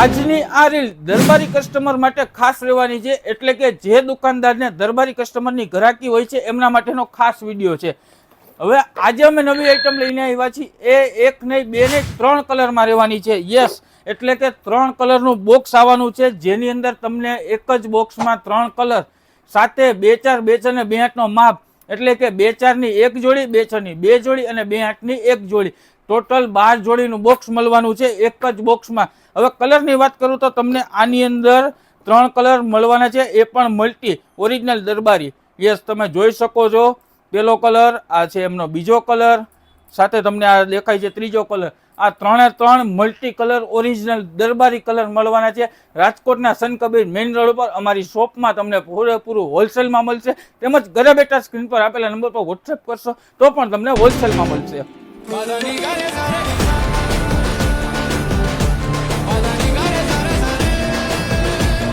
આજની આ રીલ દરબારી કસ્ટમર માટે ખાસ રહેવાની છે, એટલે કે જે દુકાનદારને દરબારી કસ્ટમરની ગ્રાહકી હોય છે એમના માટેનો ખાસ વિડીયો છે। હવે આજે અમે નવી આઈટમ લઈને આવ્યા છીએ, એ એક નહીં બે નહીં 3 કલરમાં રહેવાની છે। યસ, એટલે કે 3 કલરનું બોક્સ આવવાનું છે, જેની અંદર તમને એક જ બોક્સમાં 3 કલર સાથે 2 4 2 6 ને 2 8 નો માપ, એટલે કે 2 4 ની 1 જોડી, 2 6 ની 2 જોડી અને 2 8 ની 1 જોડી, ટોટલ 12 જોડીનું બોક્સ મળવાનું છે એક જ બોક્સમાં। હવે કલરની વાત કરું તો તમને આની અંદર 3 કલર મળવાના છે, એ પણ મલ્ટી ઓરિજિનલ દરબારી। યસ, તમે જોઈ શકો છો, પેલો કલર આ છે એમનો બીજો કલર, સાથે તમને આ દેખાય છે ત્રીજો કલર। આ 3 મલ્ટી કલર ઓરિજિનલ દરબારી કલર મળવાના છે રાજકોટના સનકબીર મેઇન રોડ ઉપર અમારી શોપમાં। તમને પૂરેપૂરું હોલસેલમાં મળશે, તેમજ ઘરે બેઠા સ્ક્રીન પર આપેલા નંબર પર વોટ્સએપ કરશો તો પણ તમને હોલસેલમાં મળશે।